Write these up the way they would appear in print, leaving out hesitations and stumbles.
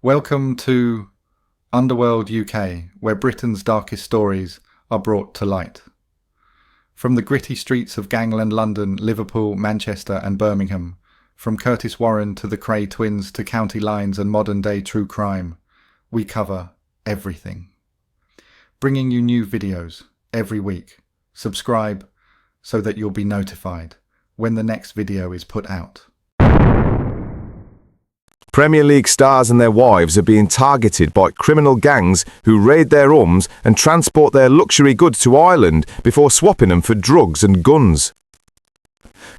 Welcome to Underworld UK, where Britain's darkest stories are brought to light. From the gritty streets of gangland London, Liverpool, Manchester and Birmingham, from Curtis Warren to the Cray twins to county lines and modern day true crime, we cover everything. Bringing you new videos every week. Subscribe so that you'll be notified when the next video is put out. Premier League stars and their wives are being targeted by criminal gangs who raid their homes and transport their luxury goods to Ireland before swapping them for drugs and guns.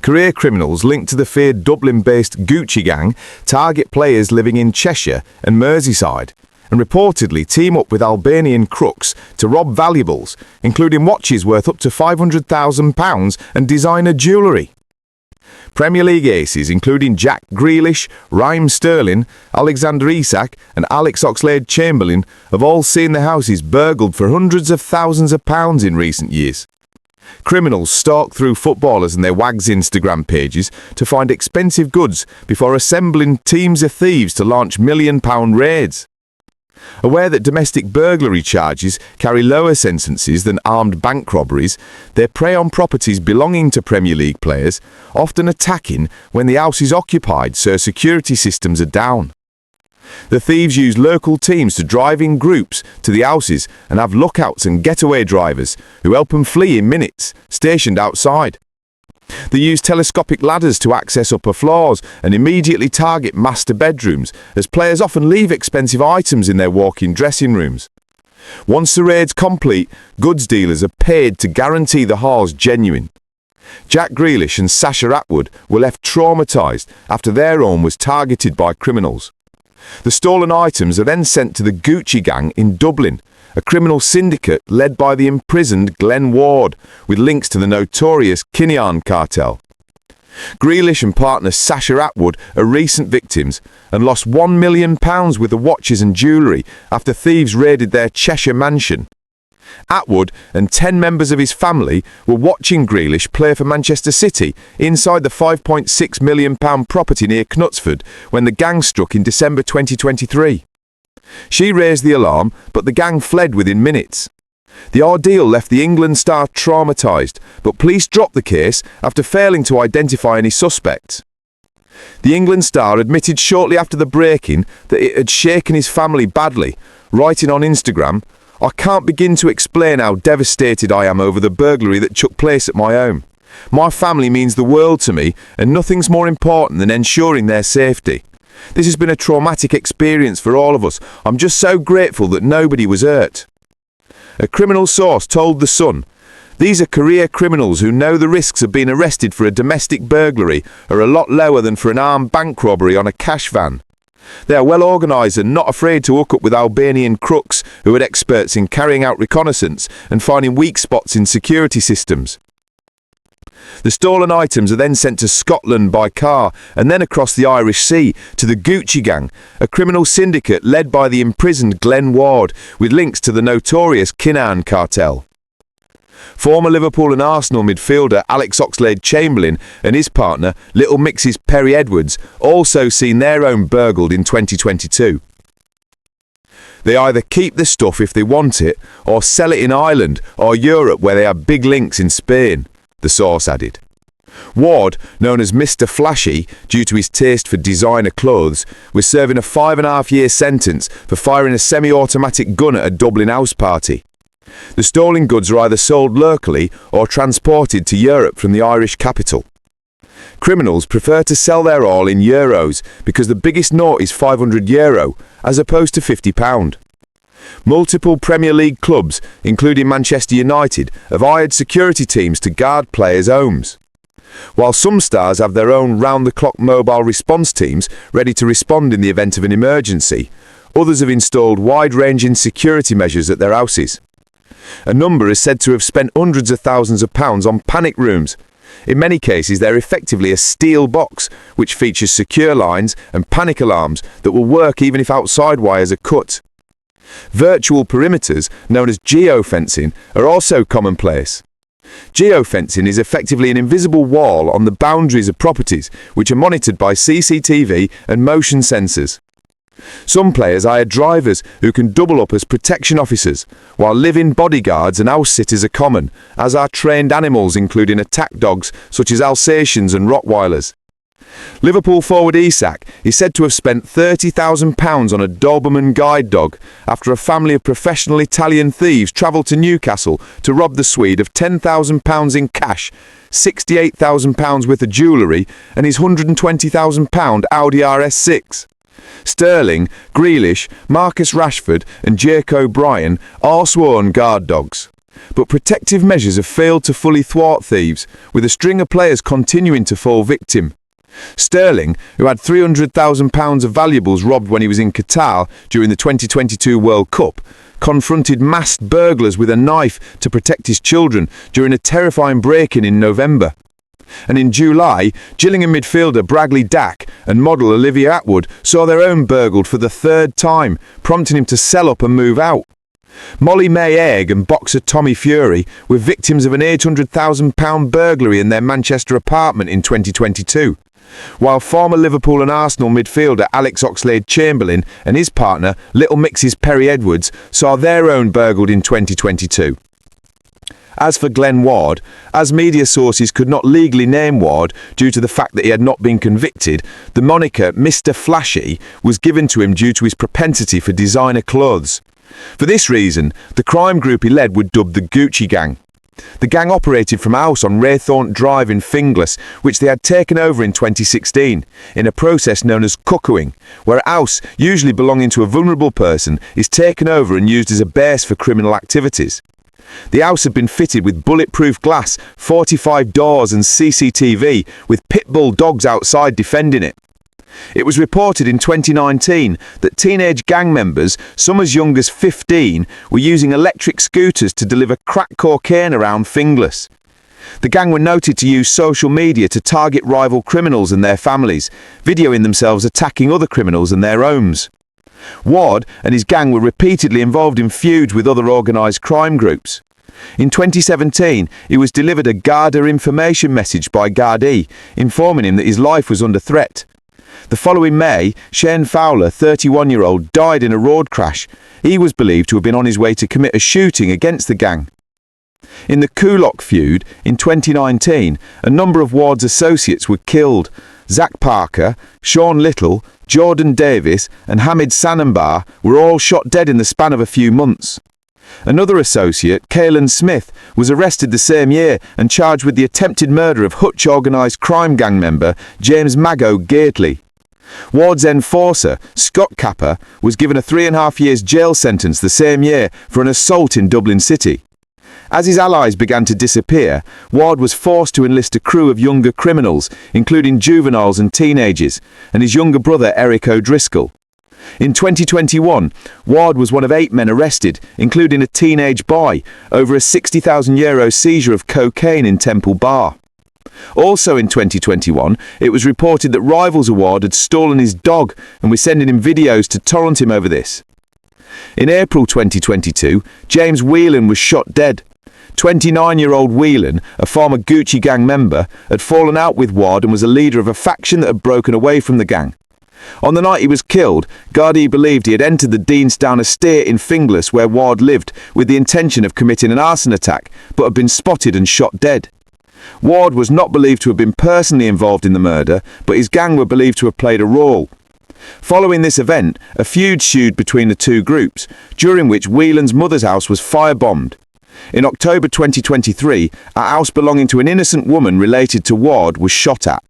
Career criminals linked to the feared Dublin-based Gucci gang target players living in Cheshire and Merseyside and reportedly team up with Albanian crooks to rob valuables, including watches worth up to £500,000 and designer jewellery. Premier League aces including Jack Grealish, Raheem, Alexander Isak and Alex Oxlade-Chamberlain have all seen their houses burgled for hundreds of thousands of pounds in recent years. Criminals stalk through footballers and their wags Instagram pages to find expensive goods before assembling teams of thieves to launch £1,000,000 raids. Aware that domestic burglary charges carry lower sentences than armed bank robberies, they prey on properties belonging to Premier League players, often attacking when the house is occupied so security systems are down. The thieves use local teams to drive in groups to the houses and have lookouts and getaway drivers who help them flee in minutes, stationed outside. They use telescopic ladders to access upper floors and immediately target master bedrooms, as players often leave expensive items in their walk-in dressing rooms. Once the raid's complete, goods dealers are paid to guarantee the haul's genuine. Jack Grealish and Sasha Atwood were left traumatised after their home was targeted by criminals. The stolen items are then sent to the Gucci gang in Dublin, a criminal syndicate led by the imprisoned Glen with links to the notorious Kinnean cartel. Grealish and partner Sasha Atwood are recent victims and lost £1,000,000 worth of watches and jewellery after thieves raided their Cheshire mansion. Atwood and 10 members of his family were watching Grealish play for Manchester City inside the £5.6 million property near Knutsford when the gang struck in December 2023. She raised the alarm, but the gang fled within minutes. The ordeal left the England star traumatised, but police dropped the case after failing to identify any suspects. The England star admitted shortly after the break-in that it had shaken his family badly, writing on Instagram, "I can't begin to explain how devastated I am over the burglary that took place at my home. My family means the world to me, and nothing's more important than ensuring their safety. This has been a traumatic experience for all of us. I'm just so grateful that nobody was hurt." A criminal source told The Sun, "These are career criminals who know the risks of being arrested for a domestic burglary are a lot lower than for an armed bank robbery on a cash van. They are well organised and not afraid to hook up with Albanian crooks who are experts in carrying out reconnaissance and finding weak spots in security systems." The stolen items are then sent to Scotland by car and then across the Irish Sea to the Gucci gang, a criminal syndicate led by the imprisoned Glen with links to the notorious Kinnean cartel. Former Liverpool and Arsenal midfielder Alex Oxlade-Chamberlain and his partner, Little Mix's Perry Edwards, also seen their own burgled in 2022. They either keep the stuff if they want it, or sell it in Ireland or Europe where they have big links in Spain, the source added. Ward, known as Mr. Flashy due to his taste for designer clothes, was serving a 5.5-year sentence for firing a semi-automatic gun at a Dublin house party. The stolen goods are either sold locally or transported to Europe from the Irish capital. Criminals prefer to sell their haul in euros because the biggest note is €500 as opposed to £50. Multiple Premier League clubs, including Manchester United, have hired security teams to guard players' homes. While some stars have their own round-the-clock mobile response teams ready to respond in the event of an emergency, others have installed wide-ranging security measures at their houses. A number is said to have spent hundreds of thousands of pounds on panic rooms. In many cases, they're effectively a steel box, which features secure lines and panic alarms that will work even if outside wires are cut. Virtual perimeters, known as geofencing, are also commonplace. Geofencing is effectively an invisible wall on the boundaries of properties, which are monitored by CCTV and motion sensors. Some players hired drivers who can double up as protection officers, while live-in bodyguards and house sitters are common, as are trained animals including attack dogs such as Alsatians and Rottweilers. Liverpool forward Isak is said to have spent £30,000 on a Doberman guide dog after a family of professional Italian thieves travelled to Newcastle to rob the Swede of £10,000 in cash, £68,000 worth of jewellery and his £120,000 Audi RS6. Sterling, Grealish, Marcus Rashford and Jake O'Brien all sworn guard dogs. But protective measures have failed to fully thwart thieves, with a string of players continuing to fall victim. Sterling, who had £300,000 of valuables robbed when he was in Qatar during the 2022 World Cup, confronted masked burglars with a knife to protect his children during a terrifying break-in in November. And in July, Gillingham midfielder Bradley Dack and model Olivia Atwood saw their own burgled for the third time, prompting him to sell up and move out. Molly May Egg and boxer Tommy Fury were victims of an £800,000 burglary in their Manchester apartment in 2022, while former Liverpool and Arsenal midfielder Alex Oxlade-Chamberlain and his partner, Little Mix's Perry Edwards, saw their own burgled in 2022. As for Glen Ward, as media sources could not legally name Ward due to the fact that he had not been convicted, the moniker Mr. Flashy was given to him due to his propensity for designer clothes. For this reason, the crime group he led were dubbed the Gucci Gang. The gang operated from a house on Raythorne Drive in Finglas, which they had taken over in 2016, in a process known as cuckooing, where a house, usually belonging to a vulnerable person, is taken over and used as a base for criminal activities. The house had been fitted with bulletproof glass, 45 doors and CCTV, with pit bull dogs outside defending it. It was reported in 2019 that teenage gang members, some as young as 15, were using electric scooters to deliver crack cocaine around Finglas. The gang were noted to use social media to target rival criminals and their families, videoing themselves attacking other criminals and their homes. Ward and his gang were repeatedly involved in feuds with other organised crime groups. In 2017, he was delivered a Garda information message by Gardaí, informing him that his life was under threat. The following May, Shane Fowler, 31-year-old, died in a road crash. He was believed to have been on his way to commit a shooting against the gang. In the Kulok feud in 2019, a number of Ward's associates were killed. Zach Parker, Sean Little, Jordan Davis and Hamid Sanambar were all shot dead in the span of a few months. Another associate, Caelan Smith, was arrested the same year and charged with the attempted murder of Hutch organised crime gang member James Mago Gately. Ward's enforcer, Scott Capper, was given a 3.5 years jail sentence the same year for an assault in Dublin City. As his allies began to disappear, Ward was forced to enlist a crew of younger criminals, including juveniles and teenagers, and his younger brother Eric O'Driscoll. In 2021, Ward was one of 8 men arrested, including a teenage boy, over a €60,000 seizure of cocaine in Temple Bar. Also in 2021, it was reported that Rivals Award had stolen his dog and was sending him videos to torrent him over this. In April 2022, James Whelan was shot dead. 29-year-old Whelan, a former Gucci gang member, had fallen out with Ward and was a leader of a faction that had broken away from the gang. On the night he was killed, Gardaí believed he had entered the Deansdown estate in Finglas where Ward lived with the intention of committing an arson attack, but had been spotted and shot dead. Ward was not believed to have been personally involved in the murder, but his gang were believed to have played a role. Following this event, a feud ensued between the two groups, during which Whelan's mother's house was firebombed. In October 2023, a house belonging to an innocent woman related to Ward was shot at.